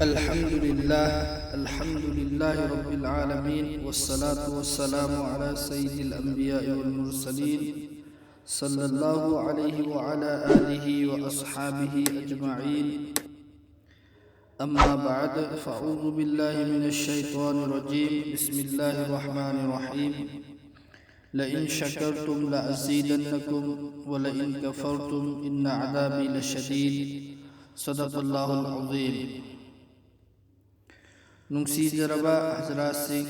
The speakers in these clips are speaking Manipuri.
الحمد لله رب العالمين، والصلاة والسلام على سيد الأنبياء والمرسلين صلى الله عليه وعلى آله وأصحابه أجمعين. أما بعد، فأعوذ بالله من الشيطان الرجيم. بسم الله الرحمن الرحيم. لئن شكرتم لأزيدنكم ولئن كفرتم إن عذابي لشديد. صدق الله العظيم. नुंसीजरबा हजरात सिंह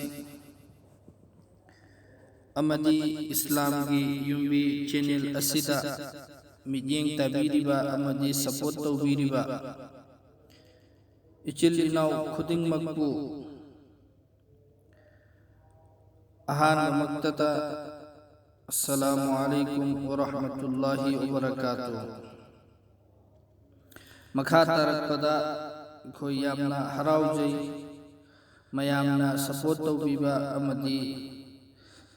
अमदी इस्लाम की युम्बी चैनल असिदा मियेंग ताबीरिबा अमदी सपोर्ट तौबीरिबा इचिल इनाव खुदिंगमक्पु अहानमक्तता अस्सलामु अलैकुम व रहमतुल्लाहि व बरकातुहु। मखा तारकपदा अखोय यामना हराउजै मयामना सपोर्ट तौबीबा अमदी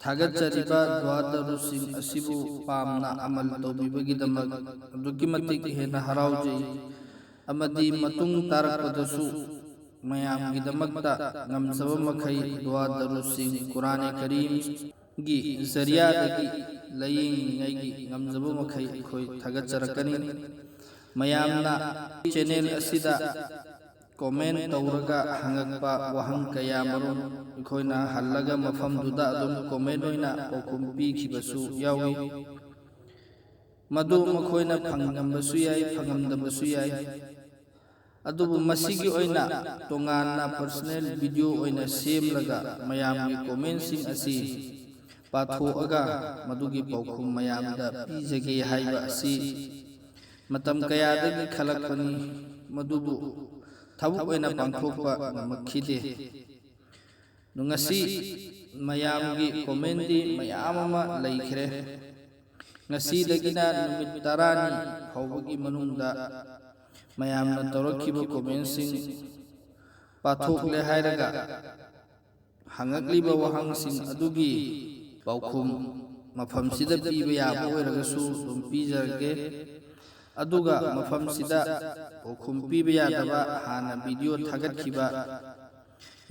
थागतजरिबा द्वादरुसिंग असिबु पामना अमल तौबीबगिदमक अदुक्कि मतिक हेना हराउजै अमदी मतुंग तारकपदसु मयामगिदमकता ngamjaba makhai द्वादरुसिंग कुरान करीम गी जरियादगी layingai ngamjaba makhai khoi थागतजरकनी। मयामना चैनल असिदा कमेंट तौरगा हंगकपा वहंग कया मरुम अखोयना हल्लगा मफमदुदा अदुम कमेंट ओइना पौखुम पीखिबसु यावी। मदु मखोयना फंगंबसु याई फंगमदबसु याई। अदुबु मसिगी ओइना तोंगाना पर्सनल वीडियो ओइना सेमलगा मयामगी कमेंटसिंग असि पाथोअगा मदुगी पौखुम मयामदा पीजगे हाइबा असि मतम कयादगी खलकपनी मदुबु थबुक ओइना पांथोकपा नमखिदे। नुंगसी मयामगी कमेंटदी मयाम अमा लैखरे। ngasiदगिना नुमित 10 फाउबगी मनुंगदा मयामना तौरखिबा कमेंटसिंग पाथोकले हायरगा हंगकलिबा वहंगसिंग अदुगी पाउखुम मफमसिदा पीबा याबा ओइरगसु दुम पीजरगे। अदुगा मफमसिदा पौखुम पीबा यादबा हाना वीडियो थागतखिबा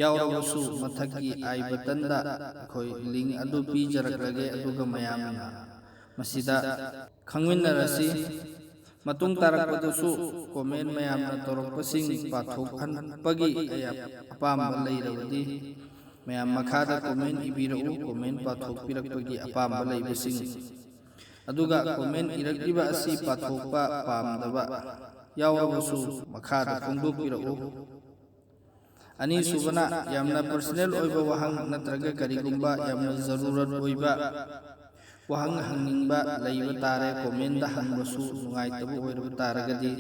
यावरबसु मथक्की आई बटनदा अखोय लिंक अदु पीजरगलगे। अदुगा मयामना मसिदा खंगमिनरसि मतुंग तारकपदसु कमेंट मयामना तौरकपसिंग पाथोकहनपगी अपाम लैरबदि मयाम मखादा कमेंट इबिरउ। कमेंट पाथोकपिरकपगी अपाम लैबसिंग अदुगा कमेंट इरक्लिबा असि पाथोकपा पामदबा यावरबसु मखादा फोंदोकपिरउ। अनीसुबना यामना पर्सनल ओइबा वहंग नत्रगा करिगुंबा यामना जरूरत ओइबा वहंग हंगनिंगबा लैबा तारे कमेंटदा हंगबसु नुंगाइतबा ओइरबा तारगदि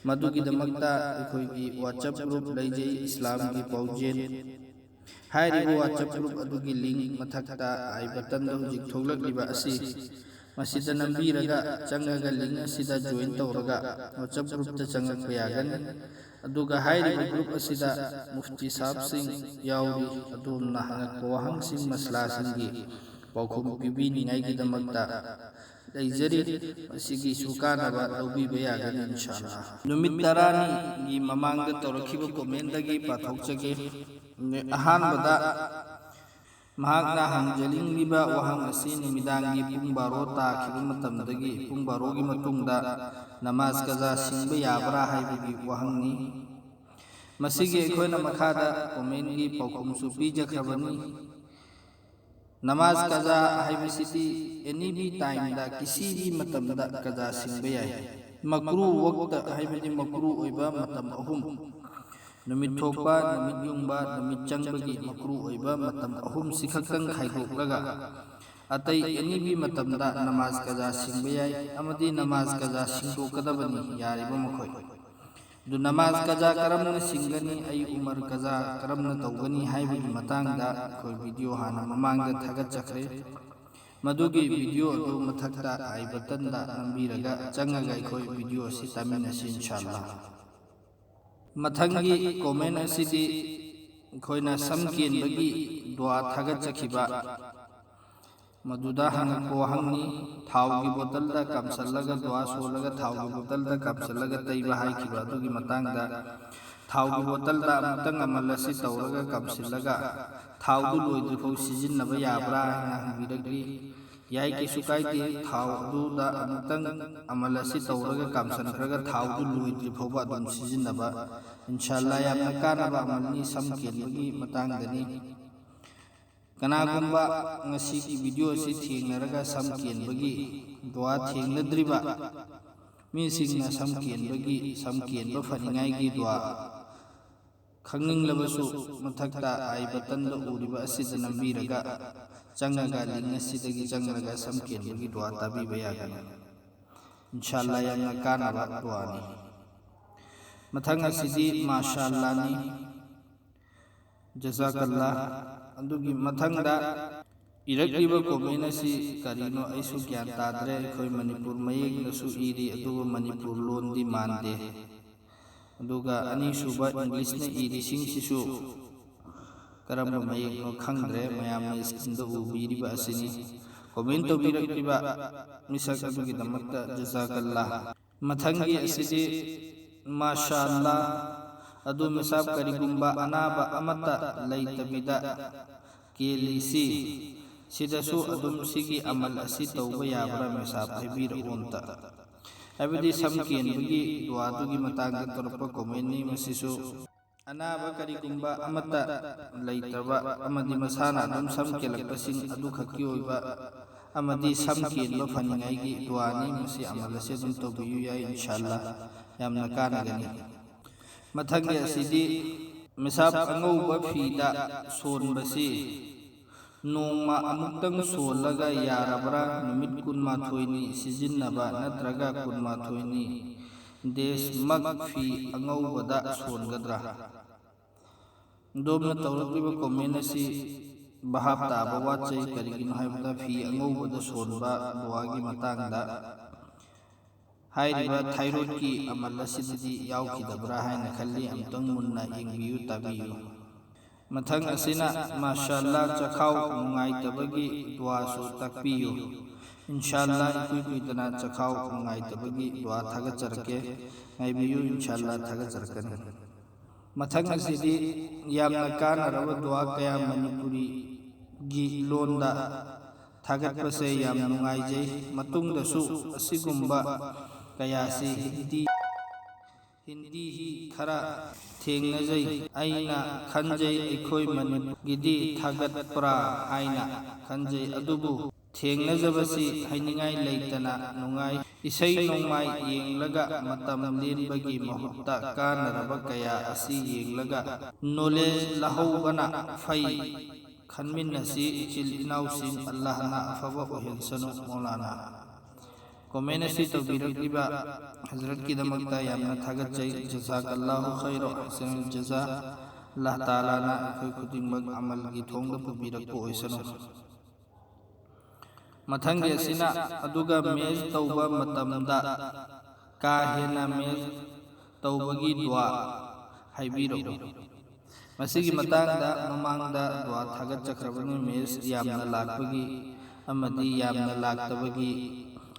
मदुगिदमक्ता अखोयगी WhatsApp ग्रुप लैजै इस्लामगी पाउजेन हाइरिबा WhatsApp ग्रुप अदुगी लिंक मथक्ता आई बटनदा हुजिक थोगलक्लिबा असि मसिदा नंबीरगा चंगगा लिंक असिदा जॉइन तौरगा WhatsApp ग्रुपता चंगकपा यागनी। अदुगा हाइरिबा ग्रुप असिदा मुफ्ती साहब सिंह याउरी अदुमना हंगकपा वहंगसिंग मसलासिंगी पाउखुम पिबिनिंगाइगिदमक्ता लैजरी। मसिगी सुकानबा लौबीबा यागनी इंशाअल्लाह। नुमित 10 गी ममांगदा तौरखिबा कमेंटदगी पाथोकचगे। अहानबदा महाकना हंगजलिंगलिबा वहंग असि निमिदांगी पुंग 12 ताखिबा मतमदगी पुंग 12 गी मतुंगदा नमाज कजा सिंबा याबरा हाइबगी वहंगनी। मसिगी अखोयना मखादा कमेंटगी पाउखुमसु पीजखबनी। नमाज कजा हाइबसिदी एनी भी टाइम दा किसी भी मतमदा कजा सिंबा याय। मकरू वक्त हाइबदी मकरू ओइबा मतम अहुम नुमित थोकपा नुमित युंगबा नुमित चंगबगी मकरू ओइबा मतम अहुम सिखक्तंग खाइदोकलगा अतई एनी भी मतमदा नमाज कजा सिंबा याय। अमदी नमाज कजा सिंदोकदबनी यारिबा मखोय। दु नमाज कजा करमना सिंगनी अई उमर कजा करमना तौगनी हाइबगी मतांगदा अखोय वीडियो हाना ममांगदा थागतचखरे। मदुगी वीडियो अदु मथक्ता आई बटनदा नंबीरगा चंगगा अखोय वीडियो असि तामिनसि इंशाअल्लाह। मथंगी कमेंट असिदी अखोयना समकेनबगी दुआ थागतचखिबा मदुदा हंगकपा वहंगनी थावगी बोतलदा कामसल्लगा दुआ सोलगा थावगी बोतलदा कामसल्लगा तैबा हाइखिबा अदुगी मतंगदा ꯊꯥꯎꯒꯤ ꯕꯣꯇꯜꯗ ꯑꯃꯨꯛꯇꯪ ꯑꯃꯜ ꯑꯁꯤ ꯇꯧꯔꯒ ꯀꯥꯝꯁꯤꯜꯂꯒ ꯊꯥꯎꯗꯨ ꯂꯣꯏꯗ꯭ꯔꯤꯐꯥꯎ ꯁꯤꯖꯤꯟꯅꯕ ꯌꯥꯕ꯭ꯔꯥ ꯍꯥꯏꯅ ꯍꯪꯕꯤꯔꯛꯂꯤ꯫ ꯌꯥꯏ, ꯀꯩꯁꯨ ꯀꯥꯏꯗꯦ꯫ ꯊꯥꯎ ꯑꯗꯨꯗ ꯑꯃꯨꯛꯇꯪ ꯑꯃꯜ ꯑꯁꯤ ꯇꯧꯔꯒ ꯀꯥꯝꯁꯤꯟꯈ꯭ꯔꯒ ꯊꯥꯎꯗꯨ ꯂꯣꯏꯗ꯭ꯔꯤ ꯐꯥꯎꯕ ꯑꯗꯨꯝ ꯁꯤꯖꯤꯟꯅꯕ ꯏꯟꯁꯥꯜꯂꯥ ꯌꯥꯝꯅ ꯀꯥꯟꯅꯕ ꯑꯃꯜꯅꯤ ꯁꯝ ꯀꯦꯟꯕꯒꯤ ꯃꯇꯥꯡꯗꯅꯤ꯫ ꯀꯅꯥꯒꯨꯝꯕ ꯉꯁꯤꯒꯤ ꯚꯤꯗꯤꯑꯣ ꯑꯁꯤ ꯊꯦꯡꯅꯔꯒ ꯁꯝ ꯀꯦꯟꯕꯒꯤ ꯗꯨꯋꯥ ꯊꯦꯡꯅꯗ꯭ꯔꯤꯕ ꯃꯤꯁꯤꯡꯅ ꯁꯝ ꯀꯦꯟꯕ ꯐꯅꯤꯡꯉꯥꯏꯒꯤ ꯗꯨꯋꯥ ꯈꯪꯅꯤꯡꯂꯕꯁꯨ ꯃꯊꯛꯇ ꯑꯥꯏ ꯕꯇꯟꯗ ꯎꯔꯤꯕ ꯑꯁꯤꯗ ꯅꯝꯕꯤꯔꯒ ꯆꯪꯉꯒ ꯂꯤꯡ ꯑꯁꯤꯗꯒꯤ ꯆꯪꯂꯒ ꯁꯝ ꯀꯦꯟꯕꯒꯤ ꯗꯨꯋꯥ ꯇꯥꯕꯤꯕ ꯌꯥꯒꯅꯤ꯫ ꯏꯟꯁꯥꯜꯂꯥ ꯌꯥꯝꯅ ꯀꯥꯟꯅꯕ ꯗꯨꯋꯥꯅꯤ꯫ ꯃꯊꯪ ꯑꯁꯤꯗꯤ ꯃꯥꯁꯥꯑꯜꯂꯥꯍꯅꯤ, ꯖꯖꯥꯀꯜꯂꯥ꯫ ꯑꯗꯨꯒꯤ ꯃꯊꯪꯗ ꯏꯔꯛꯂꯤꯕ ꯀꯣꯃꯦꯟ ꯑꯁꯤ ꯀꯔꯤꯅꯣ ꯑꯩꯁꯨ ꯒ꯭ꯌꯥꯟ ꯇꯥꯗ꯭ꯔꯦ꯫ ꯑꯩꯈꯣꯏ ꯃꯅꯤꯄꯨꯔ ꯃꯌꯦꯛꯅꯁꯨ ꯏꯔꯤ ꯑꯗꯨꯕꯨ ꯃꯅꯤꯄꯨꯔ ꯂꯣꯟꯗꯤ ꯃꯥꯟꯗꯦ꯫ ꯑꯗꯨꯒ ꯑꯅꯤꯁꯨꯕ ꯏꯪꯂꯤꯁꯅ ꯏꯔꯤꯁꯤꯡꯁꯤꯁꯨ ꯀꯔꯝꯕ ꯃꯌꯦꯛꯅꯣ ꯈꯪꯗ꯭ꯔꯦ꯫ ꯃꯌꯥꯝꯅ ꯏꯁꯀ꯭ꯔꯤꯟꯗ ꯎꯕꯤꯔꯤꯕ ꯑꯁꯤꯅꯤ꯫ ꯀꯣꯃꯦꯟ ꯇꯧꯕꯤꯔꯛꯂꯤꯕ ꯃꯤꯁꯛ ꯑꯗꯨꯒꯤꯗꯃꯛꯇ ꯖꯖꯥꯀꯜꯂꯥ꯫ ꯃꯊꯪꯒꯤ ꯑꯁꯤꯗꯤ ꯃꯥꯁꯥꯑꯜꯂꯥ꯫ ꯑꯗꯨ ꯃꯤꯁꯥꯞ ꯀꯔꯤꯒꯨꯝꯕ ꯑꯅꯥꯕ ꯑꯃꯠꯇ ꯂꯩꯇꯕꯤꯗ ꯀꯦꯜꯂꯤꯁꯤ ꯁꯤꯗꯁꯨ ꯑꯗꯨꯝ ꯁꯤꯒꯤ ꯑꯃꯜ ꯑꯁꯤ ꯇꯧꯕ ꯌꯥꯕ꯭ꯔꯥ ꯃꯤꯁꯥꯞ ꯍꯥꯏꯕꯤꯔꯛꯎ ꯑꯝꯇ꯫ ꯍꯥꯏꯕꯗꯤ ꯁꯝ ꯀꯦꯟꯕꯒꯤ ꯗꯨꯋꯥꯗꯨꯒꯤ ꯃꯇꯥꯡꯗ ꯇꯧꯔꯛꯄ ꯀꯣꯃꯦꯟꯅꯤ ꯃꯁꯤꯁꯨ꯫ ꯑꯅꯥꯕ ꯀꯔꯤꯒꯨꯝꯕ ꯑꯃꯠꯇ ꯂꯩꯇꯕ ꯑꯃꯗꯤ ꯃꯁꯥꯅ ꯑꯗꯨꯝ ꯁꯝ ꯀꯦꯜꯂꯛꯄꯁꯤꯡ ꯑꯗꯨꯈꯛꯀꯤ ꯑꯣꯏꯕ ꯑꯃꯗꯤ ꯁꯝ ꯀꯦꯟꯕ ꯐꯅꯤꯡꯉꯥꯏꯒꯤ ꯗꯨꯋꯥꯅꯤ꯫ ꯃꯁꯤ ꯑꯃꯜ ꯑꯁꯤ ꯑꯗꯨꯝ ꯇꯧꯕꯤꯌꯨ ꯌꯥꯏ ꯏꯟꯁꯥꯜꯂꯥ ꯌꯥꯝꯅ ꯀꯥꯟꯅꯒꯅꯤ꯫ ꯃꯊꯪꯒꯤ ꯑꯁꯤꯗꯤ ꯃꯤꯁꯥꯞ ꯑꯉꯧꯕ ꯐꯤꯗ ꯁꯣꯟꯕꯁꯤ ꯅꯣꯡꯃ ꯑꯃꯨꯛꯇꯪ ꯁꯣꯜꯂꯒ ꯌꯥꯔꯕ꯭ꯔꯥ? ꯅꯨꯃꯤꯠ 12ꯅꯤ ꯁꯤꯖꯤꯟꯅꯕ ꯅꯠꯇ꯭ꯔꯒ 12ꯅꯤ ꯗꯦꯁꯃꯛ ꯐꯤ ꯑꯉꯧꯕꯗ ꯁꯣꯟꯒꯗ꯭ꯔꯥ? ꯑꯗꯣꯝꯅ ꯇꯧꯔꯛꯂꯤꯕ ꯀꯣꯃꯦꯟ ꯑꯁꯤ ꯚꯥꯞ ꯇꯥꯕ ꯋꯥꯠꯆꯩ꯫ ꯀꯔꯤꯒꯤꯅꯣ ꯍꯥꯏꯕꯗ ꯐꯤ ꯑꯉꯧꯕꯗ ꯁꯣꯟꯕ ꯗꯨꯋꯥꯒꯤ ꯃꯇꯥꯡꯗ ꯍꯥꯏꯔꯤꯕ ꯊꯥꯏꯔꯣꯏꯗꯀꯤ ꯑꯃꯜ ꯑꯁꯤꯗꯗꯤ ꯌꯥꯎꯈꯤꯗꯕ꯭ꯔꯥ ꯍꯥꯏꯅ ꯈꯜꯂꯤ꯫ ꯑꯃꯨꯛꯇꯪ ꯃꯨꯟꯅ ꯌꯦꯡꯕꯤꯌꯨ, ꯇꯥꯕꯤꯌꯨ꯫ ꯃꯊꯪ ꯑꯁꯤꯅ ꯃꯥꯁꯥꯑꯜꯂꯥ ꯆꯈꯥꯎ ꯅꯨꯡꯉꯥꯏꯇꯕꯒꯤ ꯗꯨꯋꯥꯁꯨ ꯇꯥꯛꯄꯤꯌꯨ꯫ ꯏꯟꯁꯥꯜꯂꯥ ꯏꯀꯨꯏ ꯀꯨꯏꯗꯅ ꯆꯈꯥꯎ ꯅꯨꯡꯉꯥꯏꯇꯕꯒꯤ ꯗꯨꯋꯥ ꯊꯥꯒꯠꯆꯔꯛꯀꯦ, ꯉꯥꯏꯕꯤꯌꯨ ꯏꯟꯁꯥꯜꯂꯥ ꯊꯥꯒꯠꯆꯔꯛꯀꯅꯤ꯫ ꯃꯊꯪ ꯑꯁꯤꯗꯤ ꯌꯥꯝꯅ ꯀꯥꯟꯅꯔꯕ ꯗꯨꯋꯥ ꯀꯌꯥ ꯃꯅꯤꯄꯨꯔꯤꯒꯤ ꯂꯣꯟꯗ ꯊꯥꯒꯠꯄꯁꯦ ꯌꯥꯝ ꯅꯨꯡꯉꯥꯏꯖꯩ꯫ ꯃꯇꯨꯡꯗꯁꯨ ꯑꯁꯤꯒꯨꯝꯕ ꯀꯌꯥꯁꯤ ꯍꯤꯟꯗꯤꯒꯤ ꯈꯔ ꯊꯦꯡꯅꯖꯩ꯫ ꯑꯩꯅ ꯈꯟꯖꯩ ꯑꯩꯈꯣꯏ ꯃꯅꯤꯄꯨꯔꯒꯤꯗꯤ ꯊꯥꯒꯠꯄ꯭ꯔꯥ ꯍꯥꯏꯅ ꯈꯟꯖꯩ, ꯑꯗꯨꯕꯨ ꯊꯦꯡꯅꯖꯕꯁꯤ ꯍꯥꯏꯅꯤꯡꯉꯥꯏ ꯂꯩꯇꯅ ꯅꯨꯡꯉꯥꯏ꯫ ꯏꯁꯩ ꯅꯣꯡꯃꯥꯏ ꯌꯦꯡꯂꯒ ꯃꯇꯝ ꯂꯦꯟꯕꯒꯤ ꯃꯍꯨꯠꯇ ꯀꯥꯟꯅꯔꯕ ꯀꯌా ꯑꯁꯤ ꯌꯦꯡꯂꯒ ꯅꯣꯂꯦꯖ ꯂꯧꯍꯧꯕꯅ ꯐꯩ ꯈꯟꯃꯤꯟꯅꯁꯤ ꯏꯆꯤꯜ ꯏꯅꯥꯎꯁꯤꯡ꯫ ꯑꯜꯂꯥꯍꯅ ꯑꯐꯕ ꯑꯣꯏꯍꯟꯁꯅꯨ ꯃꯧꯂꯥꯅ꯫ ꯀꯣꯃꯦꯟ ꯑꯁꯤ ꯇꯧꯕꯤꯔꯛꯂꯤꯕ ꯍꯖꯔꯠꯀꯤꯗꯃꯛꯇ ꯌꯥꯝꯅ ꯊꯥꯒꯠꯆꯩ꯫ ꯖꯖꯥꯀꯜꯂꯥꯍꯨ ꯈꯩꯔ ꯑꯍꯁꯅꯨꯜ ꯖꯖꯥ꯫ ꯑꯜꯂꯥꯍ ꯇꯥꯂꯥꯅ ꯑꯩꯈꯣꯏ ꯈꯨꯗꯤꯡꯃꯛ ꯑꯃꯜꯒꯤ ꯊꯣꯡꯗ ꯄꯨꯕꯤꯔꯛꯄ ꯑꯣꯏꯁꯅꯨ꯫ ꯃꯊꯪꯒꯤ ꯑꯁꯤꯅ ꯑꯗꯨꯒ ꯃꯦꯁ ꯇꯧꯕ ꯃꯇꯝꯗ ꯀꯥ ꯍꯦꯟꯅ ꯃꯦꯁ ꯇꯧꯕꯒꯤ ꯗꯨꯋꯥ ꯍꯥꯏꯕꯤꯔꯛꯎ꯫ ꯃꯁꯤꯒꯤ ꯃꯇꯥꯡꯗ ꯃꯃꯥꯡꯗ ꯗꯨꯋꯥ ꯊꯥꯒꯠꯆꯈ꯭ꯔꯕꯅꯤ꯫ ꯃꯦꯁ ꯌꯥꯝꯅ ꯂꯥꯛꯄꯒꯤ ꯑꯃꯗꯤ ꯌꯥꯝꯅ ꯂꯥꯛꯇꯕꯒꯤ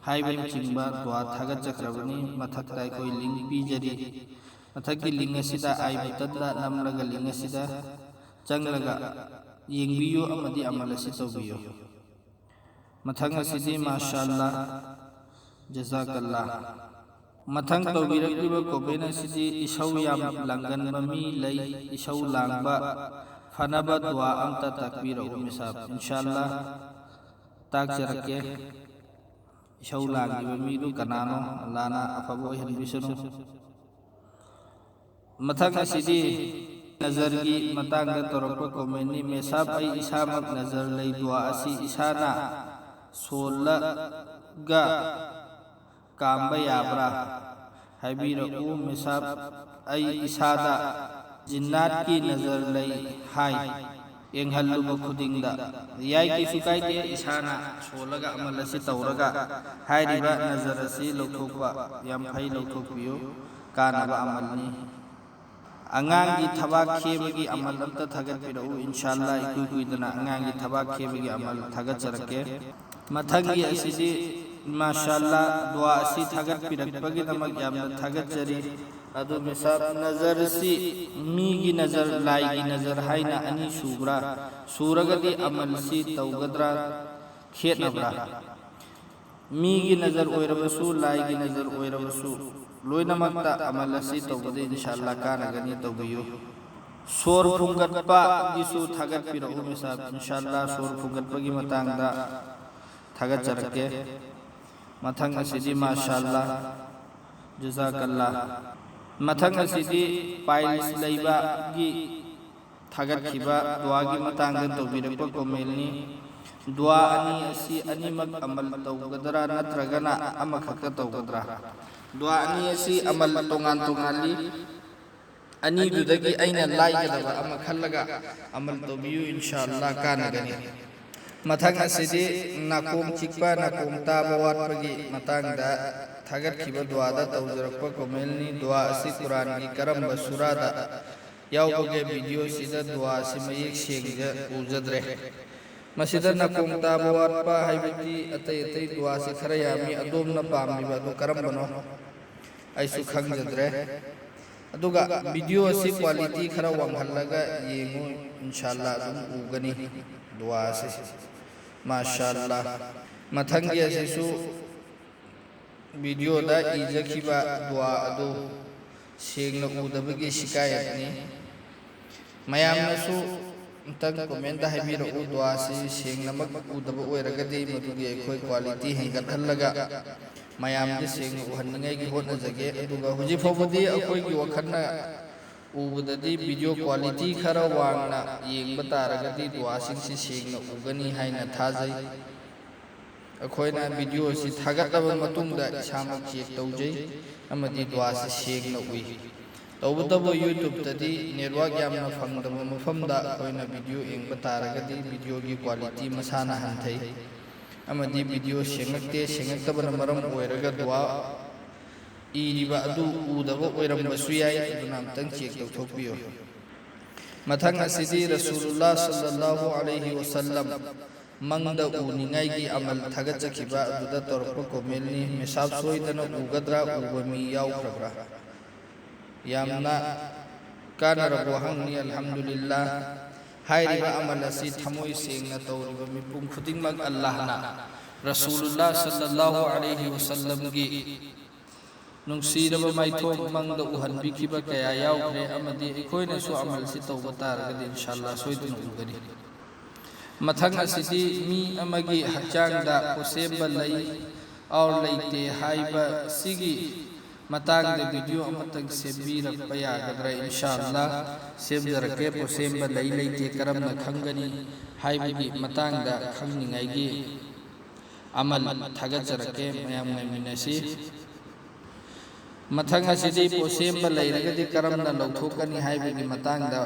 ꯍꯥꯏꯕꯅꯆꯤꯡꯕ ꯗꯨꯋꯥ ꯊꯥꯒꯠꯆꯈ꯭ꯔꯕꯅꯤ꯫ ꯃꯊꯛꯇ ꯑꯩꯈꯣই ꯂꯤꯡ ꯄꯤꯖꯔꯤ꯫ ꯃꯊꯛꯀꯤ ꯂꯤꯡ ꯑꯁꯤꯗ ꯑꯥꯏ ꯕꯇꯟꯗ ꯅꯝꯂꯒ ꯂꯤꯡ ꯑꯁꯤꯗ ꯆꯪꯂꯒ ꯌꯦꯡꯕꯤꯌꯨ ꯑꯃꯗꯤ ꯑꯃꯜ ꯑꯁꯤ ꯇꯧꯕꯤꯌꯨ꯫ ꯃꯊꯪ ꯑꯁꯤꯗꯤ ꯃꯥꯁꯥꯑꯜꯂꯥ, ꯖꯖꯥꯀꯜꯂꯥ꯫ ꯃꯊꯪ ꯇꯧꯕꯤꯔꯛꯂꯤꯕ ꯀꯣꯃꯦꯟ ꯑꯁꯤꯗꯤ ꯏꯁꯧ ꯌꯥꯝ ꯂꯥꯡꯒꯟꯕ ꯃꯤ ꯂꯩ, ꯏꯁꯧ ꯂꯥꯡꯕ ꯐꯅꯕ ꯗꯨꯋꯥ ꯑꯝꯇ ꯇꯥꯛꯄꯤꯔꯛꯎ ꯃꯤꯁꯥꯞ꯫ ꯏꯟꯁꯥꯜꯂꯥ ꯇꯥꯛꯆꯔꯛꯀꯦ꯫ ꯏꯁꯧ ꯂꯥꯡꯂꯤꯕ ꯃꯤꯗꯨ ꯀꯅꯥꯅꯣ? ꯑꯜꯂꯥꯍꯅ ꯑꯐꯕ ꯑꯣꯏꯍꯟꯕꯤꯁꯅꯨ꯫ ꯃꯊꯪ ꯑꯁꯤꯗꯤ ꯅꯖꯔꯒꯤ ꯃꯇꯥꯡꯗ ꯇꯧꯔꯛꯄ ꯀꯣꯃꯦꯟꯅꯤ꯫ ꯃꯦꯁꯥꯞ ꯑꯩ ꯏꯁꯥꯃꯛ ꯅꯖꯔ ꯂꯩ, ꯗꯨꯋꯥ ꯑꯁꯤ ꯏꯁꯥꯅ ꯁꯣꯜꯂꯒ ꯀꯥꯝꯕ ꯌꯥꯕ꯭ꯔꯥ ꯍꯥꯏꯕꯤꯔꯛꯎ꯫ ꯃꯦꯁꯥꯞ ꯑꯩ ꯏꯁꯥꯗ ꯖꯤꯟꯅꯥꯠꯀꯤ ꯅꯖꯔ ꯂꯩ ꯍꯥꯏ ꯌꯦꯡꯍꯜꯂꯨꯕ ꯈꯨꯗꯤꯡꯗ꯫ ꯌꯥꯏ, ꯀꯩꯁꯨ ꯀꯥꯏꯗꯦ ꯏꯁꯥꯅ ꯁꯣꯜꯂꯒ ꯑꯃꯜ ꯑꯁꯤ ꯇꯧꯔꯒ ꯍꯥꯏꯔꯤꯕ ꯅꯖꯔ ꯑꯁꯤ ꯂꯧꯊꯣꯛꯄ ꯌꯥꯝ ꯐꯩ, ꯂꯧꯊꯣꯛꯄꯤꯌꯨ, ꯀꯥꯟꯅꯕ ꯑꯃꯜꯅꯤ꯫ ꯑꯉꯥꯡꯒꯤ ꯊꯕꯥꯛ ꯈꯦꯕꯒꯤ ꯑꯃꯜ ꯑꯝꯇ ꯊꯥꯒꯠꯄꯤꯔꯛꯎ꯫ ꯏꯟꯁꯥꯜꯂꯥ ꯏꯀꯨꯏ ꯀꯨꯏꯗꯅ ꯑꯉꯥꯡꯒꯤ ꯊꯕꯥꯛ ꯈꯦꯕꯒꯤ ꯑꯃꯜ ꯊꯥꯒꯠꯆꯔꯛꯀꯦ꯫ ꯃꯊꯪꯒꯤ ꯑꯁꯤꯗꯤ ꯃꯥꯁꯥꯑꯜꯂꯥ ꯗꯨꯋꯥ ꯑꯁꯤ ꯊꯥꯒꯠꯄꯤꯔꯛꯄꯒꯤꯗꯃꯛ ꯌꯥꯝꯅ ꯊꯥꯒꯠꯆꯔꯤ꯫ अदु मिसाब नजर सी मीगी नजर लाइगी नजर हाइना अनि सूब्रा सूरगदी अमल सी तौगद्रा खेतनब्रा मीगी नजर ओइरबसु लाइगी नजर ओइरबसु लोइनमक्ता अमल सी तौगदे इंशाअल्लाह कानगनी तौबियो सोर फुंगतपा गिसु थागत पिरउ मिसाब इंशाअल्लाह सोर फुंगतपगी मतंगदा थागत चरके मथंग असिदी माशाअल्लाह जज़ाकल्लाह मथंग असिदी पाइल्स लैबा गी थागत खिबा दुआ गी मतंगदा तौबिरप कोमेलनी दुआ अनि असि अनिमक अमल तौगदरा नत्रगना अमखक तौगदरा दुआ अनि असि अमल तोंगान तोंगाली अनि दुदगी अइना लाइगदबा अमा खल्लगा अमल तौबियु इंशाअल्लाह कानगनी मथंग असिदी नाकोम चिकपा नाकोम ताबा वाटपगी मतंगदा थागत खिबा दुआदा तौजरप कोमेलनी दुआ असि कुरान की करम सूरादा यावगे वीडियो सिदा दुआ सि मयेक सेंगजा उजद्रे मसिदा नाकोम ताबा वाटपा हाइबती अतै अतै दुआ सि खरा यामी अदोमना पामनिबा दो करम बनो ऐसु खंगजद्रे अदुगा वीडियो सि क्वालिटी खरा वांगहल्लगा येंगु इंशाअल्लाह अदुम उगनी दुआ से माशाअल्लाह मथंगे असिसु वीडियो दा इजखिबा दुआ अदु सेंगना उदबगी शिकायतनी मयामनसु तंग कमेंट हाइबिरो दुआ से सेंगनमक उदब ओइरगदी मदुगी अखोय क्वालिटी हेंगतहल्लगा मयाम जे Seng उहन्नngay gi hotnajage aduga huji fawbadi akoi gi wakhana ubudadi video quality khara wangna yengba taragadi duwa sing si sengna ugani haina thajai akoina video si thagataba matungda isamak check taujai amadi duwa si sengna ui tawbadabo youtube tadi network yamna phangdaba mafamda akoina video yengba taragadi video gi quality masana hanthai amadi video sengakte sengaktabana maram oiraga duwa iriba adu udaba oirambassu yai aduna amtang check tawthokpiyo mathang asidi rasulullah sallallahu alaihi wasallam mangda uningai gi amal thagachakhiba aduda torpa komelni misab soidana ugadra ubami yaukrabra yamna kana rabu hangni alhamdulillah हाइरिबा अमल असि थमोय सेंगना तौरिबा मिपुम खुदिंगमक अल्लाहना रसूलुल्लाह सल्लल्लाहु अलैहि वसल्लम गी नुंगसीरबा माइथोम मंगदा उहनबिखिबा कया यावख्रे अमदि अखोयनासु अमल सि तौबा तारगदि इंशाअल्लाह सोइदुन उगनी मथंग असिदि मी अमगी हचांगदा पोसेबा लई और लईते हाइबा सिगी मतंग वीडियो अमतंग सेबीरप यागद्रा इंशाअल्लाह सेबजरके पोसेबा लई लईते करमना खंगनी हाइबगी मतंगदा खंगनिंगाइगी अमल थगचरके मयाम नमिनसी मथंग असिदि पोसेबा लईरगदि करमना लौथोकनी हाइबगी मतंगदा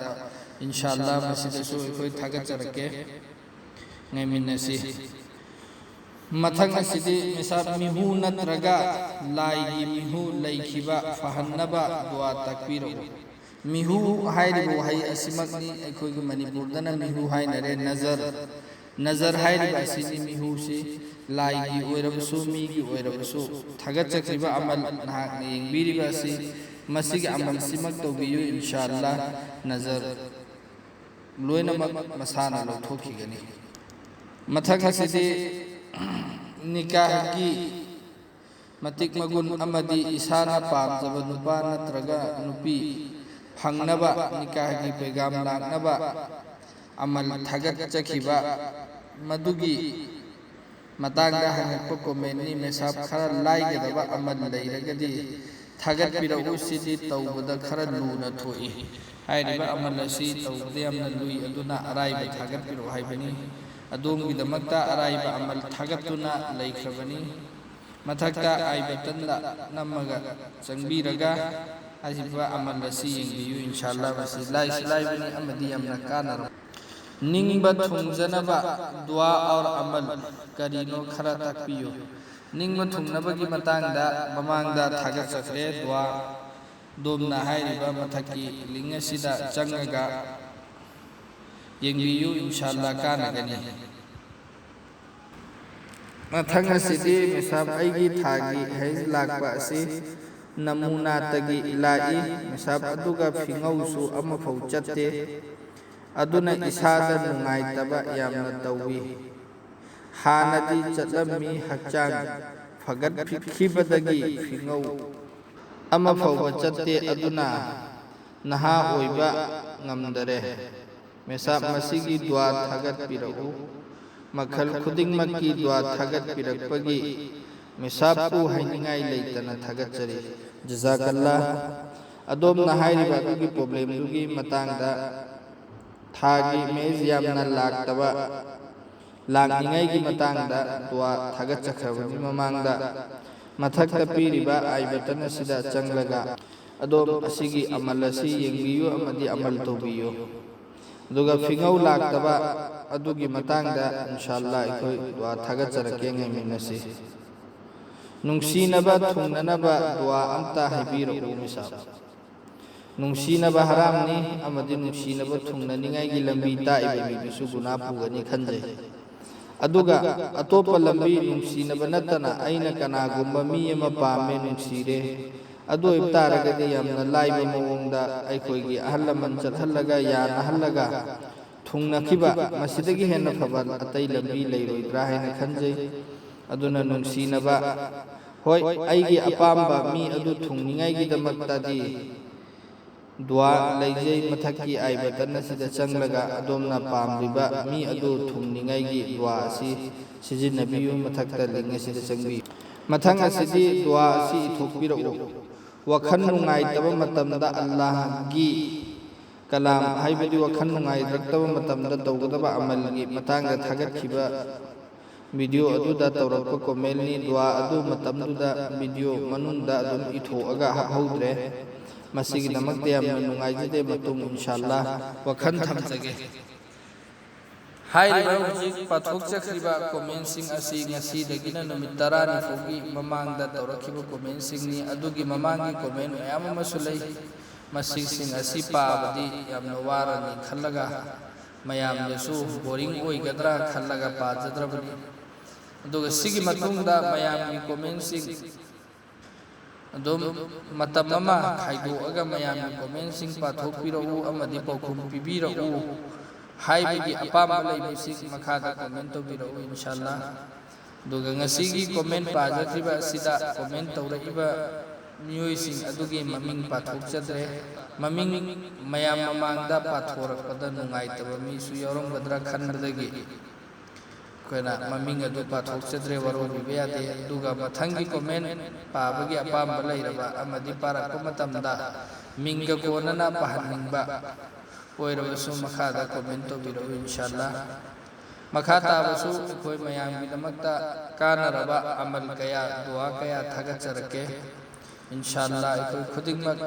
इंशाअल्लाह मसिदसु अखोय थगचरके नमिनसी मथंग असिदि मिसाब मिहु नत्रगा लाइगी मिहु लैखिबा फहन्नबा दुआ तकबीरो मिहु हाइरिबो हाइ असिमकनी अखोयगी मणिपुरदना मिहु हाइनरे नजर हाइरिबा असिदि मिहु सि लाइगी ओइरबसु मीगी ओइरबसु थगचखिबा अमल नाहक येंबिरिबा सि मसिगी अमल सिमक तौबियु इंशाअल्लाह नजर लोइनमक मसाना लौथोखिगनी मथंग असिदि निकाह की मतिक मगुन अमदी इसाना पामजब नुपा नत्रगा नुपी फंगनबा निकाह की पैगाम लांगनबा अमल थगत चखिबा मदुगी मतंगदा हंगप कोमेन्नी मेसाब खरा लाइगदबा अमल लैरगदी थगत पिरउ सिदि तौबदा खरा लूना थोई हाइरिबा अमल असि तौबदे यमना लुई अदुना अराइबा थगत पिरउ हाइबनी अदोंगी दमकता अराइबा अमल थगतुना लैख्रबनी मथक्ता आई बटनदा नमगा चंगबीरगा अजिबा अमल असि येंबियु इंशाअल्लाह मसि लाइबनी अमदि यमना कानरो निंगबा थुंगजनबा दुआ और अमल करिनो खरा तकपियो निंगबा थुंगनबगी मतंगदा ममांगदा थगचखरे दुआ दोमना हाइरिबा मथकी लिंगसिदा चंगगा येंबियु इंशाअल्लाह कानगनी मथंग असिदि मिसाब आइगी थागी हैज लाकपा असि ꯅꯃꯨꯅꯥꯇꯒꯤ ꯂꯥꯛꯏ ꯃꯤꯁꯥꯞ ꯑꯗꯨꯒ ꯐꯤꯉꯧꯁꯨ ꯑꯃꯐꯥꯎ ꯆꯠꯇꯦ ꯑꯗꯨꯅ ꯏꯁꯥꯗ ꯅꯨꯡꯉꯥꯏꯇꯕ ꯌꯥꯝꯅ ꯇꯧꯏ ꯍꯥꯟꯅꯗꯤ ꯆꯠꯂꯝꯃꯤ ꯍꯛꯆꯥꯡ ꯐꯒꯠꯈꯤꯕꯗꯒꯤ ꯐꯤꯉꯧ ꯑꯃꯐꯥꯎꯕ ꯆꯠꯇꯦ ꯑꯗꯨꯅ ꯅꯍꯥ ꯑꯣꯏꯕ ꯉꯝꯗꯔꯦ ꯃꯤꯁꯥꯞ ꯃꯁꯤꯒꯤ ꯗꯨꯋꯥ ꯊꯥꯒꯠꯄꯤꯔꯛꯎ ꯃꯈꯜ ꯈꯨꯗꯤꯡꯃꯛꯀꯤ ꯗꯨꯋꯥ ꯊꯥꯒꯠꯄꯤꯔꯛꯄꯒꯤ ꯃꯤꯁꯥꯞꯄꯨ ꯍꯥꯏꯅꯤꯡꯉꯥꯏ ꯂꯩꯇꯅ ꯊꯥꯒꯠꯆꯔꯤ ꯖꯖꯥꯀꯜꯂꯥ ꯑꯗꯣꯝꯅ ꯍꯥꯏꯔꯤꯕ ꯑꯗꯨꯒꯤ ꯄ꯭ꯔꯣꯕ꯭ꯂꯦꯝꯗꯨꯒꯤ ꯃꯇꯥꯡꯗ ꯊꯥꯒꯤ ꯃꯦꯖ ꯌꯥꯝꯅ ꯂꯥꯛꯅꯤꯡꯉꯥꯏꯒꯤ ꯃꯇꯥꯡꯗ ꯗꯨꯋꯥ ꯊꯥꯒꯠꯆꯈ꯭ꯔꯕꯅꯤ ꯃꯃꯥꯡꯗ ꯃꯊꯛꯇ ꯄꯤꯔꯤꯕ ꯑꯥꯏ ꯕꯇꯟ ꯑꯁꯤꯗ ꯆꯪꯂꯒ ꯑꯗꯣꯝ ꯑꯁꯤꯒꯤ ꯑꯃꯜ ꯑꯁꯤ ꯌꯦꯡꯕꯤꯌꯨ ꯑꯃꯗꯤ ꯑꯃꯜ ꯇꯧꯕꯤꯌꯨ ꯑꯗꯨꯒ ꯐꯤꯉꯧ ꯂꯥꯛꯇꯕ ꯑꯗꯨꯒꯤ ꯃꯇꯥꯡꯗ ꯏꯟꯁꯥꯜꯂꯥ ꯑꯩꯈꯣꯏ ꯗꯨꯋꯥ ꯊꯥꯒꯠꯆꯔꯛꯀꯦ ꯉꯥꯏꯃꯤꯟꯅꯁꯤ ꯅꯨꯡꯁꯤꯅꯕ ꯊꯨꯡꯅꯅꯕ ꯗꯨꯋꯥ ꯑꯝꯇ ꯍꯥꯏꯕꯤꯔꯛꯎ ꯃꯤꯁꯥꯞ ꯅꯨꯡꯁꯤꯅꯕ ꯍꯔꯥꯝꯅꯤ ꯑꯃꯗꯤ ꯅꯨꯡꯁꯤꯅꯕ ꯊꯨꯡꯅꯅꯤꯡꯉꯥꯏꯒꯤ ꯂꯝꯕꯤ ꯇꯥꯛꯏꯕ ꯃꯤꯗꯨꯁꯨ ꯒꯨꯅꯥ ꯄꯨꯒꯅꯤ ꯈꯟꯖꯩ ꯑꯗꯨꯒ ꯑꯇꯣꯞꯄ ꯂꯝꯕꯤ ꯅꯨꯡꯁꯤꯅꯕ ꯅꯠꯇꯅ ꯑꯩꯅ ꯀꯅꯥꯒꯨꯝꯕ ꯃꯤ ꯑꯃ ꯄꯥꯝꯃꯦ ꯅꯨꯡꯁꯤꯔꯦ ꯑꯗꯨ ꯑꯣꯏꯕ ꯇꯥꯔꯒꯗꯤ ꯌꯥꯝꯅ ꯂꯥꯏꯕ ꯃꯑꯣꯡꯗ ꯑꯩꯈꯣꯏꯒꯤ ꯑꯍꯜ ꯂꯃꯟ ꯆꯠꯍꯜꯂꯒ ꯌꯥꯅꯍꯜꯂꯒ ꯊꯨꯡꯅꯈꯤꯕ ꯃꯁꯤꯗꯒꯤ ꯍꯦꯟꯅ ꯐꯕ ꯑꯇꯩ ꯂꯝꯕꯤ ꯂꯩꯔꯣꯏꯗ꯭ꯔꯥ ꯍꯥꯏꯅ ꯈꯟꯖꯩ ꯑꯗꯨꯅ ꯅꯨꯡꯁꯤꯅꯕ ꯍꯣꯏ ꯑꯩꯒꯤ ꯑꯄꯥꯝꯕ ꯃꯤ ꯑꯗꯨ ꯊꯨꯡꯅꯤꯡꯉꯥꯏꯒꯤꯗꯃꯛꯇꯗꯤ ꯗꯨꯋꯥ ꯂꯩꯖꯩ ꯃꯊꯛꯀꯤ ꯑꯥꯏ ꯕꯇꯟ ꯑꯁꯤꯗ ꯆꯪꯂꯒ ꯑꯗꯣꯝꯅ ꯄꯥꯝꯂꯤꯕ ꯃꯤ ꯑꯗꯨ ꯊꯨꯡꯅꯤꯡꯉꯥꯏꯒꯤ ꯗꯨꯋꯥ ꯑꯁꯤ ꯁꯤꯖꯤꯟꯅꯕꯤꯌꯨ ꯃꯊꯛꯇ ꯂꯤꯡ ꯑꯁꯤꯗ ꯆꯪꯕꯤꯌꯨ ꯃꯊꯪ ꯑꯁꯤꯗꯤ ꯗꯨꯋꯥ ꯑꯁꯤ ꯏꯊꯣꯛꯄꯤꯔꯛꯎ ꯋꯥꯈꯜ ꯅꯨꯡꯉꯥꯏꯇꯕ ꯃꯇꯝꯗ ꯑꯜꯂꯥꯍꯒꯤ ꯀꯂꯥꯝ ꯍꯥꯏꯕꯗꯤ ꯋꯥꯈꯜ ꯅꯨꯡꯉꯥꯏꯔꯛꯇꯕ ꯃꯇꯝꯗ ꯇꯧꯒꯗꯕ ꯑꯃꯜꯒꯤ ꯃꯇꯥꯡꯗ ꯊꯥꯒꯠꯈꯤꯕ ꯚꯤꯗꯤꯑꯣ ꯑꯗꯨꯗ ꯇꯧꯔꯛꯄ ꯀꯣꯃꯦꯟꯅꯤ ꯗꯨꯋꯥ ꯑꯗꯨꯃꯇꯝꯗꯨꯗ ꯚꯤꯗꯤꯑꯣ ꯃꯅꯨꯡꯗ ꯑꯗꯨꯝ ꯏꯊꯣꯛꯑꯒ ꯍꯥꯞꯍꯧꯗ꯭ꯔꯦ ꯃꯁꯤꯒꯤꯗꯃꯛꯇ ꯌꯥꯝꯅ ꯅꯨꯡꯉꯥꯏꯖꯗꯦ ꯃꯇꯨꯡ ꯏꯟꯁꯥꯜꯂꯥ ꯋꯥꯈꯜ ꯊꯝꯖꯒꯦ ꯍꯥꯏꯔꯤꯕ ꯍꯧꯖꯤꯛ ꯄꯥꯊꯣꯛꯆꯈ꯭ꯔꯤꯕ ꯀꯣꯃꯦꯟꯁꯤꯡ ꯑꯁꯤ ꯉꯁꯤꯗꯒꯤꯅ ꯅꯨꯃꯤꯠ 10ꯅꯤ ꯐꯥꯎꯒꯤ ꯃꯃꯥꯡꯗ ꯇꯧꯔꯛꯈꯤꯕ ꯀꯣꯃꯦꯟꯁꯤꯡꯅꯤ ꯑꯗꯨꯒꯤ ꯃꯃꯥꯡꯒꯤ ꯀꯣꯃꯦꯟ ꯃꯌꯥꯝ ꯑꯃꯁꯨ ꯂꯩ ꯃꯁꯤꯁꯤꯡ ꯑꯁꯤ ꯄꯥꯕꯗꯤ ꯌꯥꯝꯅ ꯋꯥꯔꯅꯤ ꯈꯜꯂꯒ ꯃꯌꯥꯝꯗꯁꯨ ꯕꯣꯔꯤꯡ ꯑꯣꯏꯒꯗ꯭ꯔꯥ ꯈꯜꯂꯒ ꯄꯥꯖꯗ꯭ꯔꯕꯅꯤ ꯑꯗꯨꯒ ꯁꯤꯒꯤ ꯃꯇꯨꯡꯗ ꯃꯌꯥꯝꯒꯤ ꯀꯣꯃꯦꯟꯁꯤꯡ ꯑꯗꯨꯝ ꯃꯇꯝ ꯑꯃ ꯈꯥꯏꯗꯣꯛꯑꯒ ꯃꯌꯥꯝꯒꯤ ꯀꯣꯃꯦꯟꯁꯤꯡ ꯄꯥꯊꯣꯛꯄꯤꯔꯛꯎ ꯑꯃꯗꯤ ꯄꯥꯎꯈꯨꯝ ꯄꯤꯕꯤꯔꯛꯎ ꯍꯥꯏꯕꯒꯤ ꯑꯄꯥꯝꯕ ꯂꯩꯕꯁꯤꯡ ꯃꯈꯥꯗ ꯀꯣꯃꯦꯟ ꯇꯧꯕꯤꯔꯛꯎ ꯏꯟꯁꯥꯜꯂꯥ ꯑꯗꯨꯒ ꯉꯁꯤꯒꯤ ꯀꯣꯃꯦꯟ ꯄꯥꯖꯈ꯭ꯔꯤꯕ ꯑꯁꯤꯗ ꯀꯣꯃꯦꯟ ꯇꯧꯔꯛꯏꯕ ꯃꯤꯑꯣꯏꯁꯤꯡ ꯑꯗꯨꯒꯤ ꯃꯃꯤꯡ ꯄꯥꯊꯣꯛꯆꯗ꯭ꯔꯦ ꯃꯃꯤꯡ ꯃꯌꯥꯝ ꯃꯃꯥꯡꯗ ꯄꯥꯊꯣꯔꯛꯄꯗ ꯅꯨꯡꯉꯥꯏꯇꯕ ꯃꯤꯁꯨ ꯌꯥꯎꯔꯝꯒꯗ꯭ꯔꯥ ꯈꯟꯕꯗꯒꯤ ꯑꯩꯈꯣꯏꯅ ꯃꯃꯤꯡ ꯑꯗꯨ ꯄꯥꯊꯣꯛꯆꯗ꯭ꯔꯦ ꯋꯥꯔꯧꯕꯤꯕ ꯌꯥꯗꯦ ꯑꯗꯨꯒ ꯃꯊꯪꯒꯤ ꯀꯣꯃꯦꯟ ꯄꯥꯕꯒꯤ ꯑꯄꯥꯝꯕ ꯂꯩꯔꯕ ꯑꯃꯗꯤ ꯄꯥꯔꯛꯄ ꯃꯇꯝꯗ ꯃꯤꯡꯒ ꯀꯣꯟꯅꯅ ꯄꯥꯍꯟꯅꯤꯡꯕ ꯑꯣꯏꯔꯕꯁꯨ ꯃꯈꯥꯗ ꯀꯣꯃꯦꯟ ꯇꯧꯕꯤꯔꯛꯎ ꯏꯟꯁꯥꯜꯂꯥ ꯃꯈꯥ ꯇꯥꯕꯁꯨ ꯑꯩꯈꯣꯏ ꯃꯌꯥꯝꯒꯤꯗꯃꯛꯇ ꯀꯥꯟꯅꯔꯕ ꯑꯃꯜ ꯀꯌꯥ ꯗꯨꯋꯥ ꯀꯌా ꯊꯥꯒꯠꯆꯔꯛꯀꯦ ꯏꯟꯁꯥꯜꯂꯥ ꯑꯩꯈꯣꯏ ꯈꯨꯗꯤꯡꯃꯛ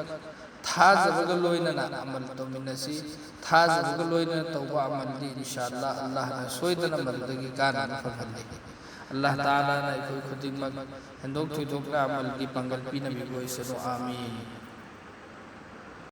ꯊꯥꯖꯕꯒ ꯂꯣꯏꯅꯅ ꯑꯃꯜ ꯇꯧꯃꯤꯟꯅꯁꯤ ꯊꯥꯖꯕꯒ ꯂꯣꯏꯅꯅ ꯇꯧꯕ ꯑꯃꯜꯗꯤ ꯏꯟꯁꯥꯜꯂꯥ ꯑꯜꯂꯥꯍꯅ ꯁꯣꯏꯗꯅ ꯃꯗꯨꯗꯒꯤ ꯀꯥꯟꯅꯕ ꯐꯪꯍꯜꯂꯤ ꯑꯜꯂꯥꯍ ꯇꯥꯂꯥꯅ ꯑꯩꯈꯣꯏ ꯈꯨꯗꯤꯡꯃꯛ ꯍꯦꯟꯗꯣꯛ ꯊꯣꯏꯗꯣꯛꯅ ꯑꯃꯜꯒꯤ ꯄꯥꯡꯒꯜ ꯄꯤꯅꯕꯤꯕ ꯑꯣꯏꯁꯅꯨ ꯑꯥꯃꯤꯟ